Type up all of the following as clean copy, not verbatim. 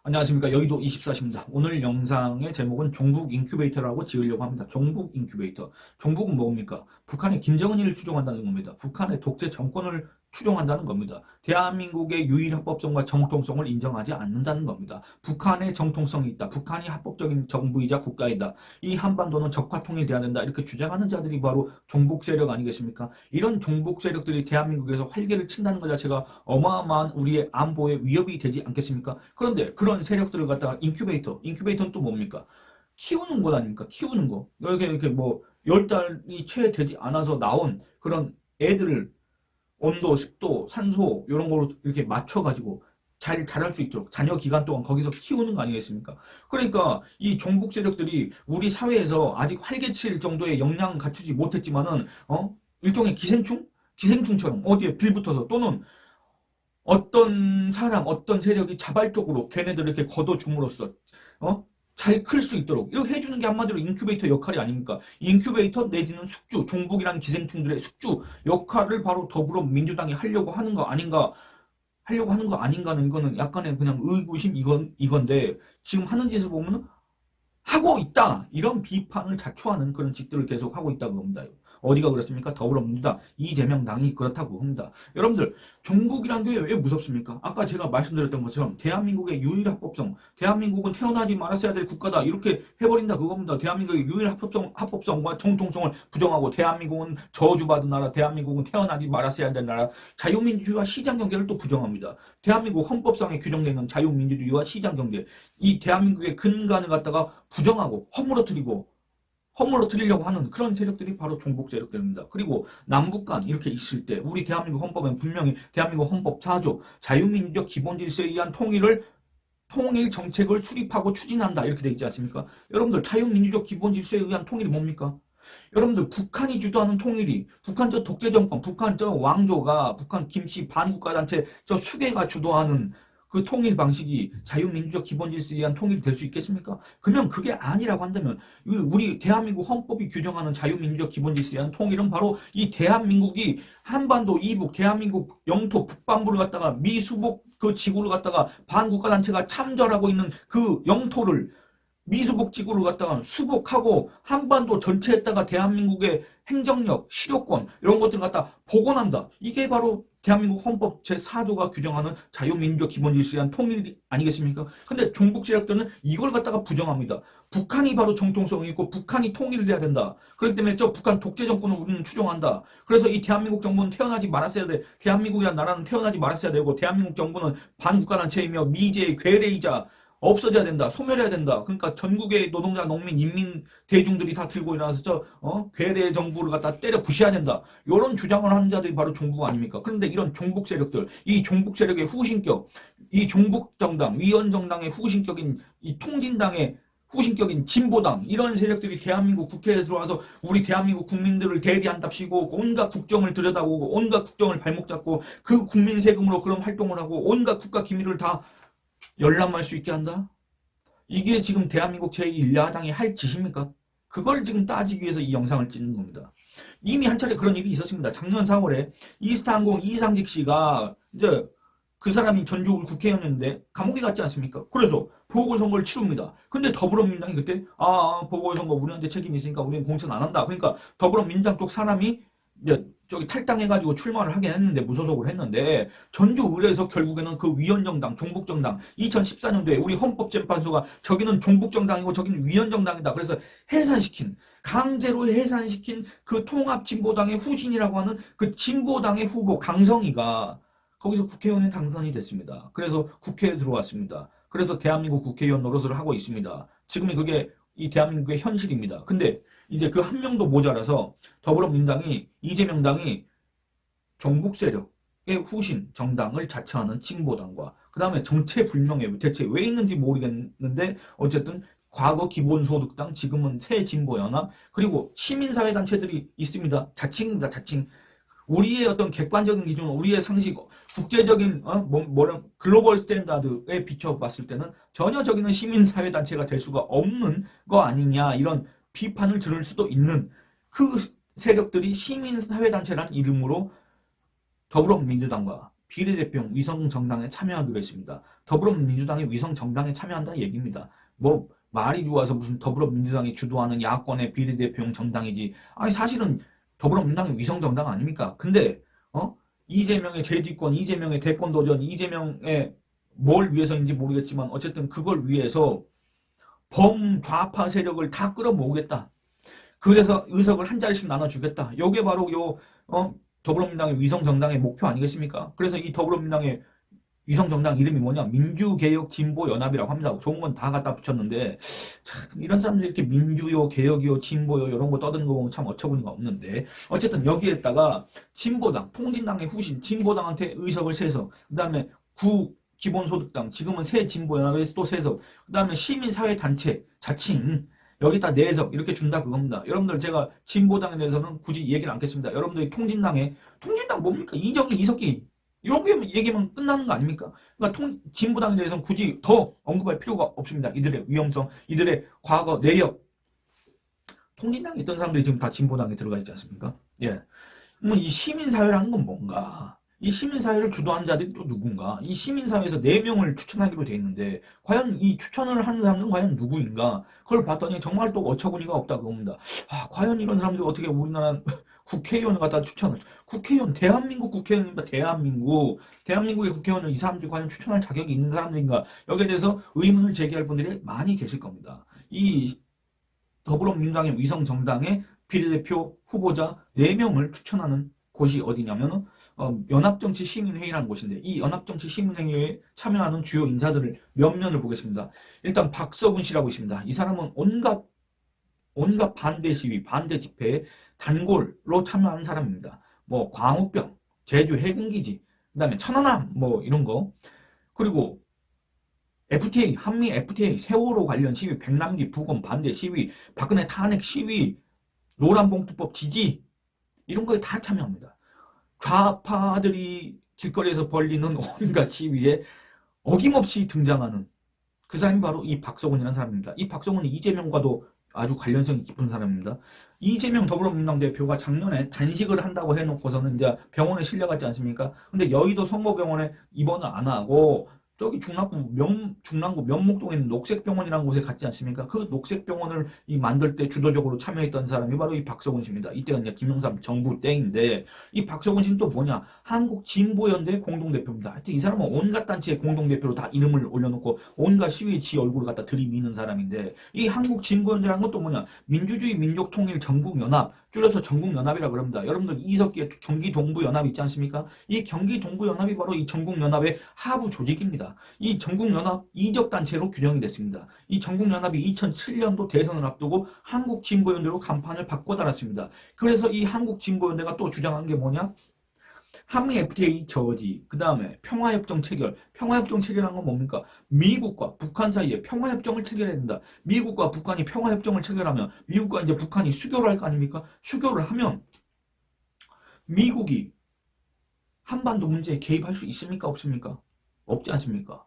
안녕하십니까. 여의도 24시입니다. 오늘 영상의 제목은 종북 인큐베이터라고 지으려고 합니다. 종북 인큐베이터. 종북은 뭡니까? 북한의 김정은이를 추종한다는 겁니다. 북한의 독재 정권을 추종한다는 겁니다. 대한민국의 유일 합법성과 정통성을 인정하지 않는다는 겁니다. 북한의 정통성이 있다. 북한이 합법적인 정부이자 국가이다. 이 한반도는 적화 통일돼야 된다. 이렇게 주장하는 자들이 바로 종북 세력 아니겠습니까? 이런 종북 세력들이 대한민국에서 활개를 친다는 것 자체가 어마어마한 우리의 안보에 위협이 되지 않겠습니까? 그런데 그런 세력들을 갖다가 인큐베이터는 또 뭡니까? 키우는 것 아닙니까? 키우는 거. 이렇게 뭐 10달이 채 되지 않아서 나온 그런 애들을 온도, 습도, 산소 이런 거로 이렇게 맞춰가지고 잘 자랄 수 있도록 자녀 기간 동안 거기서 키우는 거 아니겠습니까? 그러니까 이 종북 세력들이 우리 사회에서 아직 활개칠 정도의 역량 갖추지 못했지만은 일종의 기생충처럼 어디에 빌붙어서 또는 어떤 사람, 어떤 세력이 자발적으로 걔네들을 이렇게 걷어줌으로써 잘 클 수 있도록 이렇게 해주는 게 한마디로 인큐베이터 역할이 아닙니까? 인큐베이터 내지는 숙주, 종북이라는 기생충들의 숙주 역할을 바로 더불어민주당이 하려고 하는 거 아닌가는 이거는 약간의 그냥 의구심 이건데 지금 하는 짓을 보면 하고 있다 이런 비판을 자초하는 그런 짓들을 계속 하고 있다고 합니다. 어디가 그렇습니까? 더불어민주당 이재명당이 그렇다고 합니다. 여러분들 종북이란 게 왜 무섭습니까? 아까 제가 말씀드렸던 것처럼 대한민국의 유일 합법성, 대한민국은 태어나지 말았어야 될 국가다 이렇게 해버린다 그겁니다. 대한민국의 유일 합법성과 정통성을 부정하고 대한민국은 저주받은 나라, 대한민국은 태어나지 말았어야 될 나라, 자유민주주의와 시장경제를 또 부정합니다. 대한민국 헌법상에 규정되는 자유민주주의와 시장경제, 이 대한민국의 근간을 갖다가 부정하고 허물어뜨리려고 하는 그런 세력들이 바로 종북 세력들입니다. 그리고 남북간 이렇게 있을 때 우리 대한민국 헌법엔 분명히 대한민국 헌법 4조 자유민주적 기본질서에 의한 통일 정책을 수립하고 추진한다 이렇게 돼 있지 않습니까? 여러분들 자유민주적 기본질서에 의한 통일이 뭡니까? 여러분들 북한이 주도하는 통일이 북한 저 독재정권, 북한 저 왕조가 북한 김씨 반국가단체 저 수괴가 주도하는 그 통일 방식이 자유민주적 기본질서에 의한 통일이 될 수 있겠습니까? 그러면 그게 아니라고 한다면 우리 대한민국 헌법이 규정하는 자유민주적 기본질서에 의한 통일은 바로 이 대한민국이 한반도 이북 대한민국 영토 북반부를 갖다가 미수복 그 지구를 갖다가 반국가단체가 참전하고 있는 그 영토를 미수복 지구를 갖다가 수복하고 한반도 전체에다가 대한민국의 행정력, 실효권 이런 것들을 갖다 복원한다. 이게 바로 대한민국 헌법 제4조가 규정하는 자유민주적 기본질서에 의한 통일 아니겠습니까? 근데 종북 세력들은 이걸 갖다가 부정합니다. 북한이 바로 정통성이 있고 북한이 통일을 해야 된다. 그렇기 때문에 저 북한 독재 정권을 우리는 추종한다. 그래서 이 대한민국 정부는 태어나지 말았어야 돼. 대한민국이라는 나라는 태어나지 말았어야 되고 대한민국 정부는 반국가단체이며 미제의 괴뢰이자 없어져야 된다. 소멸해야 된다. 그러니까 전국의 노동자, 농민, 인민 대중들이 다 들고 일어나서 괴뢰 정부를 갖다 때려 부셔야 된다. 이런 주장을 하는 자들이 바로 종북 아닙니까? 그런데 이런 종북 세력들, 이 종북 세력의 후신격, 이 종북 정당, 위원 정당의 후신격인 이 통진당의 후신격인 진보당 이런 세력들이 대한민국 국회에 들어와서 우리 대한민국 국민들을 대리한답시고 온갖 국정을 들여다보고 온갖 국정을 발목 잡고 그 국민 세금으로 그런 활동을 하고 온갖 국가 기밀을 다 열람할 수 있게 한다? 이게 지금 대한민국 제1야당이 할 짓입니까? 그걸 지금 따지기 위해서 이 영상을 찍는 겁니다. 이미 한 차례 그런 일이 있었습니다. 작년 4월에 이스타항공 이상직 씨가 이제 그 사람이 전주 국회의원이었는데 감옥에 갔지 않습니까? 그래서 보궐선거를 치릅니다. 근데 더불어민주당이 그때 보궐선거 우리한테 책임이 있으니까 우리는 공천 안 한다. 그러니까 더불어민주당 쪽 사람이 이제 저기 탈당해가지고 출마를 하긴 했는데 무소속을 했는데 전주의회에서 결국에는 그 위원정당 종북정당 2014년도에 우리 헌법재판소가 저기는 종북정당이고 저기는 위원정당이다 그래서 강제로 해산시킨 그 통합진보당의 후신이라고 하는 그 진보당의 후보 강성희가 거기서 국회의원에 당선이 됐습니다. 그래서 국회에 들어왔습니다. 그래서 대한민국 국회의원 노릇을 하고 있습니다. 지금이 그게 이 대한민국의 현실입니다. 근데 이제 그 한 명도 모자라서 더불어민주당이 이재명당이 종북 세력의 후신 정당을 자처하는 진보당과 그 다음에 정체불명의 대체 왜 있는지 모르겠는데 어쨌든 과거 기본소득당 지금은 새진보연합 그리고 시민사회단체들이 있습니다. 자칭입니다. 자칭. 우리의 어떤 객관적인 기준, 우리의 상식, 국제적인 글로벌 스탠다드에 비춰봤을 때는 전혀 저기는 시민사회단체가 될 수가 없는 거 아니냐 이런 비판을 들을 수도 있는 그 세력들이 시민사회단체란 이름으로 더불어민주당과 비례대표용 위성정당에 참여하기로 했습니다. 더불어민주당이 위성정당에 참여한다는 얘기입니다. 뭐 말이 좋아서 무슨 더불어민주당이 주도하는 야권의 비례대표용 정당이지. 아니 사실은 더불어민주당이 위성정당 아닙니까? 근데 이재명의 재집권, 이재명의 대권 도전, 이재명의 뭘 위해서인지 모르겠지만 어쨌든 그걸 위해서 범좌파 세력을 다 끌어모으겠다. 그래서 의석을 한 자리씩 나눠주겠다. 이게 바로 더불어민주당의 위성정당의 목표 아니겠습니까? 그래서 이 더불어민주당의 위성정당 이름이 뭐냐? 민주개혁진보연합이라고 합니다. 좋은 건 다 갖다 붙였는데 참 이런 사람들이 이렇게 민주요, 개혁이요, 진보요 이런 거 떠드는 거 보면 참 어처구니가 없는데 어쨌든 여기에다가 진보당, 통진당의 후신, 진보당한테 의석을 세서 그 다음에 기본소득당, 지금은 새진보연합에서 또 세석, 그 다음에 시민사회단체, 자칭 여기다 4석 이렇게 준다 그겁니다. 여러분들 제가 진보당에 대해서는 굳이 얘기를 않겠습니다. 여러분들이 통진당 뭡니까? 이정희, 이석기 이런 거 얘기하면 끝나는 거 아닙니까? 그러니까 진보당에 대해서는 굳이 더 언급할 필요가 없습니다. 이들의 위험성, 이들의 과거 내역. 통진당에 있던 사람들이 지금 다 진보당에 들어가 있지 않습니까? 예. 그러면 이 시민사회라는 건 뭔가? 이 시민사회를 주도한 자들이 또 누군가? 이 시민사회에서 4명을 추천하기로 돼 있는데 과연 이 추천을 하는 사람들은 과연 누구인가? 그걸 봤더니 정말 또 어처구니가 없다 그겁니다. 과연 이런 사람들이 어떻게 우리나라 국회의원을 갖다 추천을 국회의원 대한민국 국회의원입니다. 대한민국의 국회의원을 이 사람들이 과연 추천할 자격이 있는 사람들인가? 여기에 대해서 의문을 제기할 분들이 많이 계실 겁니다. 이 더불어민주당의 위성정당의 비례대표 후보자 4명을 추천하는 곳이 어디냐면은 연합정치시민회의라는 곳인데 이 연합정치시민회의에 참여하는 주요 인사들을 몇 면을 보겠습니다. 일단 박서군 씨라고 있습니다. 이 사람은 온갖 반대 시위, 반대 집회에 단골로 참여한 사람입니다. 뭐 광우병, 제주 해군기지, 그 다음에 천안함 뭐 이런 거. 그리고 FTA, 한미 FTA, 세월호 관련 시위, 백남기 부검 반대 시위, 박근혜 탄핵 시위, 노란봉투법 지지 이런 거에 다 참여합니다. 좌파들이 길거리에서 벌리는 온갖 시위에 어김없이 등장하는 그 사람이 바로 이 박서곤이라는 사람입니다. 이 박서곤은 이재명과도 아주 관련성이 깊은 사람입니다. 이재명 더불어민주당 대표가 작년에 단식을 한다고 해놓고서는 이제 병원에 실려갔지 않습니까? 근데 여의도 성모병원에 입원을 안 하고 저기 중랑구 면목동에 있는 녹색병원이라는 곳에 갔지 않습니까? 그 녹색병원을 만들 때 주도적으로 참여했던 사람이 바로 이 박서곤 씨입니다. 이때가 이제 김영삼 정부 때인데 이 박서곤 씨는 또 뭐냐? 한국진보연대 공동대표입니다. 하여튼 이 사람은 온갖 단체의 공동대표로 다 이름을 올려놓고 온갖 시위에 지 얼굴을 갖다 들이미는 사람인데 이 한국진보연대라는 것도 뭐냐? 민주주의 민족통일 전국연합 줄여서 전국연합이라고 그럽니다. 여러분들 이석기의 경기동부연합 있지 않습니까? 이 경기동부연합이 바로 이 전국연합의 하부 조직입니다. 이 전국연합 이적단체로 규정이 됐습니다. 이 전국연합이 2007년도 대선을 앞두고 한국진보연대로 간판을 바꿔달았습니다. 그래서 이 한국진보연대가 또 주장한 게 뭐냐? 한미 FTA 저지, 그 다음에 평화협정 체결. 평화협정 체결한 건 뭡니까? 미국과 북한 사이에 평화협정을 체결해야 된다. 미국과 북한이 평화협정을 체결하면 미국과 이제 북한이 수교를 할 거 아닙니까? 수교를 하면 미국이 한반도 문제에 개입할 수 있습니까? 없습니까? 없지 않습니까?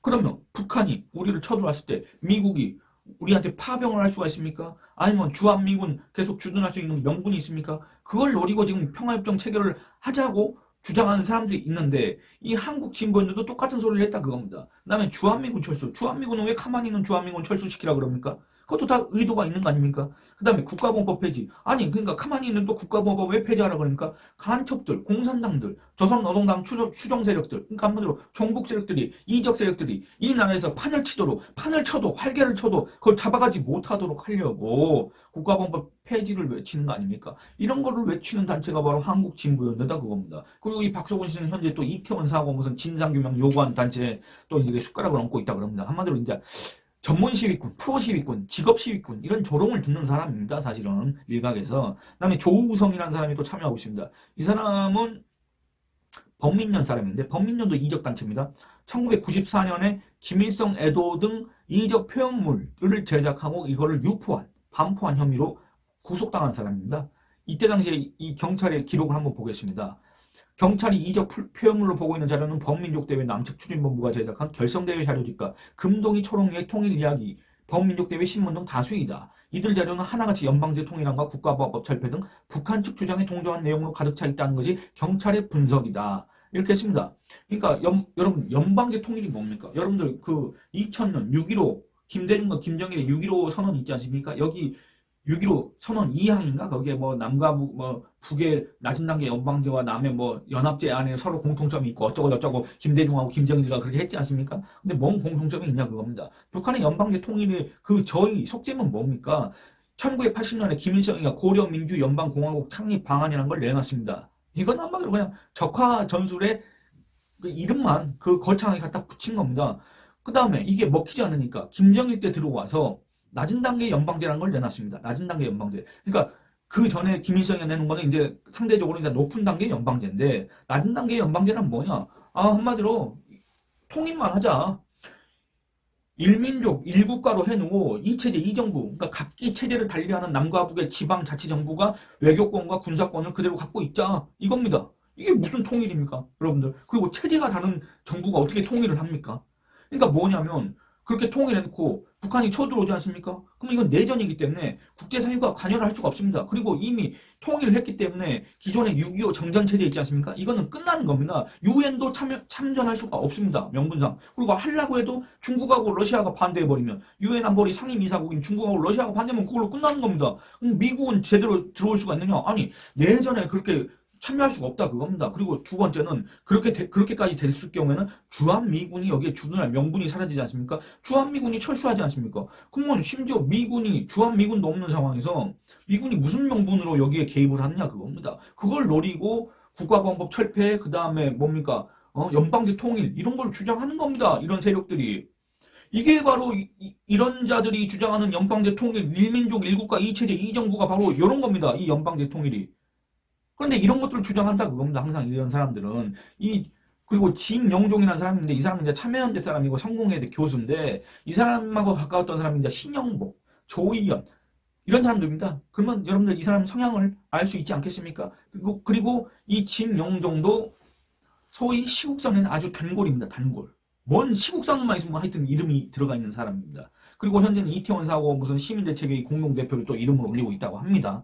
그러면 북한이 우리를 쳐들어왔을 때 미국이 우리한테 파병을 할 수가 있습니까? 아니면 주한미군 계속 주둔할 수 있는 명분이 있습니까? 그걸 노리고 지금 평화협정 체결을 하자고 주장하는 사람들이 있는데 이 한국 진보인들도 똑같은 소리를 했다 그겁니다. 그 다음에 주한미군 철수. 주한미군은 왜 가만히 있는 주한미군 철수시키라 그럽니까? 그것도 다 의도가 있는 거 아닙니까? 그 다음에 국가보안법 폐지. 아니 그러니까 가만히 있는 또 국가보안법 왜 폐지하라 그러니까 간첩들, 공산당들, 조선노동당 추종 세력들, 그러니까 한마디로 종북 세력들이, 이적 세력들이 이 나라에서 판을 쳐도 활개를 쳐도 그걸 잡아가지 못하도록 하려고 국가보안법 폐지를 외치는 거 아닙니까? 이런 거를 외치는 단체가 바로 한국진보연대다 그겁니다. 그리고 이 박서곤 씨는 현재 또 이태원 사고 무슨 진상규명 요구한 단체에 또 이제 숟가락을 얹고 있다 그럽니다. 한마디로 이제 전문 시위꾼, 프로 시위꾼, 직업 시위꾼 이런 조롱을 듣는 사람입니다. 사실은 일각에서. 그다음에 조우성이라는 사람이 또 참여하고 있습니다. 이 사람은 범민련 사람인데 범민련도 이적 단체입니다. 1994년에 김일성 애도 등 이적 표현물을 제작하고 이거를 유포한, 반포한 혐의로 구속당한 사람입니다. 이때 당시에 이 경찰의 기록을 한번 보겠습니다. 경찰이 이적 표현물로 보고 있는 자료는 범민족대회 남측 추진본부가 제작한 결성대회 자료집과 금동이 초롱리의 통일 이야기, 범민족대회 신문 등 다수이다. 이들 자료는 하나같이 연방제 통일안과 국가보안법 철폐 등 북한 측 주장에 동조한 내용으로 가득 차 있다는 것이 경찰의 분석이다. 이렇게 했습니다. 그러니까 여러분 연방제 통일이 뭡니까? 여러분들 그 2000년 6.15 김대중과 김정일의 6.15 선언 있지 않습니까? 여기 6.15 선언 2항인가? 거기에 뭐 남과 북, 뭐 북의 낮은 단계 연방제와 남의 뭐 연합제 안에 서로 공통점이 있고 어쩌고 저쩌고 김대중하고 김정일이가 그렇게 했지 않습니까? 근데 뭔 공통점이 있냐 그겁니다. 북한의 연방제 통일의 그 저희 속셈은 뭡니까? 1980년에 김일성이가 고려민주연방공화국 창립 방안이라는 걸 내놨습니다. 이건 한마디로 그냥 적화 전술의 그 이름만 그 거창하게 갖다 붙인 겁니다. 그 다음에 이게 먹히지 않으니까 김정일 때 들어와서 낮은 단계 연방제라는 걸 내놨습니다. 낮은 단계 연방제. 그러니까 그 전에 김일성이 내놓은 거는 이제 상대적으로 이제 높은 단계 연방제인데 낮은 단계 연방제는 뭐냐? 한마디로 통일만 하자. 일민족, 일국가로 해놓고 이체제, 이정부, 그러니까 각기 체제를 달리하는 남과 북의 지방자치정부가 외교권과 군사권을 그대로 갖고 있자. 이겁니다. 이게 무슨 통일입니까? 여러분들. 그리고 체제가 다른 정부가 어떻게 통일을 합니까? 그러니까 뭐냐면 그렇게 통일해놓고 북한이 쳐들어오지 않습니까? 그럼 이건 내전이기 때문에 국제사회가 관여를 할 수가 없습니다. 그리고 이미 통일을 했기 때문에 기존의 6.25 정전체제 있지 않습니까? 이거는 끝나는 겁니다. 유엔도 참전할 수가 없습니다. 명분상. 그리고 하려고 해도 중국하고 러시아가 반대해버리면 유엔 안보리 상임이사국인 중국하고 러시아가 반대하면 그걸로 끝나는 겁니다. 그럼 미국은 제대로 들어올 수가 있느냐? 아니 내전에 그렇게 참여할 수가 없다 그겁니다. 그리고 두 번째는 그렇게까지 됐을 경우에는 주한미군이 여기에 주둔할 명분이 사라지지 않습니까? 주한미군이 철수하지 않습니까? 그러면 심지어 미군이 주한미군도 없는 상황에서 미군이 무슨 명분으로 여기에 개입을 하느냐 그겁니다. 그걸 노리고 국가보안법 철폐 그 다음에 뭡니까? 연방제 통일 이런 걸 주장하는 겁니다. 이런 세력들이. 이게 바로 이런 자들이 주장하는 연방제 통일, 일민족, 일국가, 이체제, 이정부가 바로 이런 겁니다. 이 연방제 통일이. 그런데 이런 것들을 주장한다 그겁니다. 항상 이런 사람들은. 그리고 진영종이라는 사람인데 이 사람은 이제 참여연대 사람이고 성공회대 교수인데 이 사람하고 가까웠던 사람이 이제 신영복, 조희연 이런 사람들입니다. 그러면 여러분들 이 사람 성향을 알 수 있지 않겠습니까? 그리고 이 진영종도 소위 시국선에는 아주 단골입니다. 단골. 뭔 시국선만 있으면 하여튼 이름이 들어가 있는 사람입니다. 그리고 현재는 이태원 사고 무슨 시민대책회의 공동대표를 또 이름을 올리고 있다고 합니다.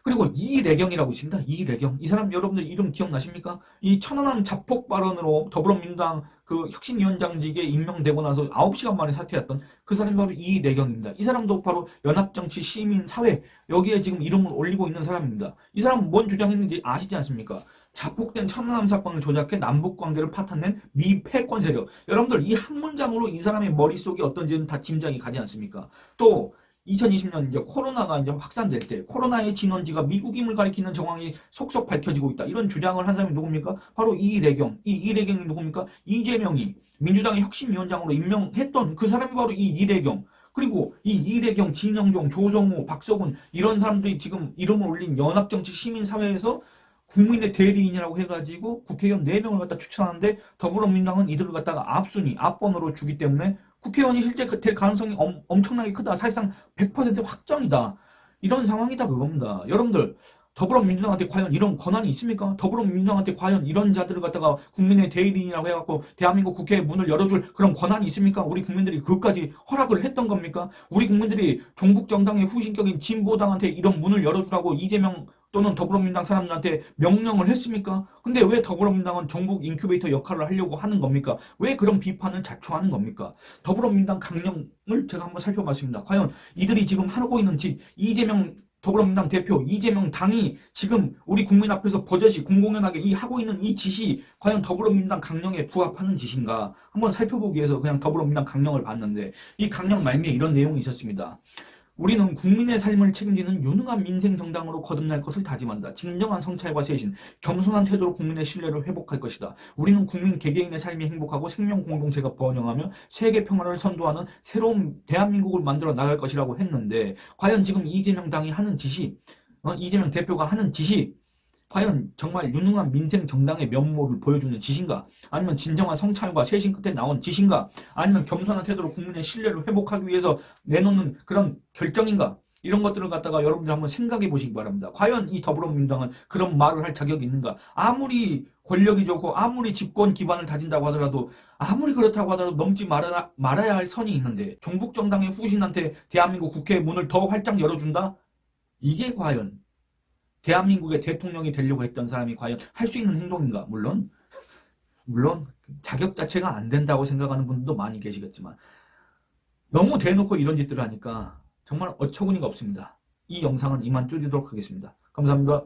그리고 이래경이라고 있습니다. 이래경. 이 사람 여러분들 이름 기억나십니까? 이 천안함 자폭 발언으로 더불어민주당 그 혁신위원장직에 임명되고 나서 9시간 만에 사퇴했던 그 사람이 바로 이래경입니다. 이 사람도 바로 연합정치 시민사회 여기에 지금 이름을 올리고 있는 사람입니다. 이 사람은 뭔 주장했는지 아시지 않습니까? 자폭된 천안함 사건을 조작해 남북관계를 파탄낸 미패권 세력. 여러분들 이 한 문장으로 이 사람의 머릿속이 어떤지는 다 짐작이 가지 않습니까? 또 2020년 이제 코로나가 이제 확산될 때 코로나의 진원지가 미국임을 가리키는 정황이 속속 밝혀지고 있다. 이런 주장을 한 사람이 누굽니까? 바로 이래경. 이래경이 누굽니까? 이재명이 민주당의 혁신위원장으로 임명했던 그 사람이 바로 이래경. 그리고 이 이래경, 진영종, 조성호, 박서군 이런 사람들이 지금 이름을 올린 연합정치 시민사회에서 국민의 대리인이라고 해가지고 국회의원 4명을 갖다 추천하는데 더불어민주당은 이들을 갖다가 앞순위, 앞번호로 주기 때문에 국회의원이 실제 될 가능성이 엄청나게 크다. 사실상 100% 확정이다. 이런 상황이다 그겁니다. 여러분들 더불어민주당한테 과연 이런 권한이 있습니까? 더불어민주당한테 과연 이런 자들을 갖다가 국민의 대리인이라고 해갖고 대한민국 국회의 문을 열어줄 그런 권한이 있습니까? 우리 국민들이 그것까지 허락을 했던 겁니까? 우리 국민들이 종북정당의 후신격인 진보당한테 이런 문을 열어주라고 이재명 또는 더불어민주당 사람들한테 명령을 했습니까? 근데 왜 더불어민주당은 정북 인큐베이터 역할을 하려고 하는 겁니까? 왜 그런 비판을 자초하는 겁니까? 더불어민주당 강령을 제가 한번 살펴봤습니다. 과연 이들이 지금 하고 있는 짓, 이재명 더불어민주당 대표 이재명 당이 지금 우리 국민 앞에서 버젓이 공공연하게 하고 있는 이 짓이 과연 더불어민주당 강령에 부합하는 짓인가 한번 살펴보기 위해서 그냥 더불어민주당 강령을 봤는데 이 강령 말미에 이런 내용이 있었습니다. 우리는 국민의 삶을 책임지는 유능한 민생정당으로 거듭날 것을 다짐한다. 진정한 성찰과 쇄신, 겸손한 태도로 국민의 신뢰를 회복할 것이다. 우리는 국민 개개인의 삶이 행복하고 생명 공동체가 번영하며 세계 평화를 선도하는 새로운 대한민국을 만들어 나갈 것이라고 했는데 과연 지금 이재명 당이 하는 짓이 이재명 대표가 하는 짓이 과연 정말 유능한 민생 정당의 면모를 보여주는 짓인가? 아니면 진정한 성찰과 쇄신 끝에 나온 짓인가? 아니면 겸손한 태도로 국민의 신뢰를 회복하기 위해서 내놓는 그런 결정인가? 이런 것들을 갖다가 여러분들 한번 생각해 보시기 바랍니다. 과연 이 더불어민주당은 그런 말을 할 자격이 있는가? 아무리 권력이 좋고 아무리 집권 기반을 다진다고 하더라도 아무리 그렇다고 하더라도 넘지 말아야 할 선이 있는데 종북정당의 후신한테 대한민국 국회의 문을 더 활짝 열어준다? 이게 과연 대한민국의 대통령이 되려고 했던 사람이 과연 할 수 있는 행동인가? 물론 물론 자격 자체가 안 된다고 생각하는 분들도 많이 계시겠지만 너무 대놓고 이런 짓들을 하니까 정말 어처구니가 없습니다. 이 영상은 이만 줄이도록 하겠습니다. 감사합니다.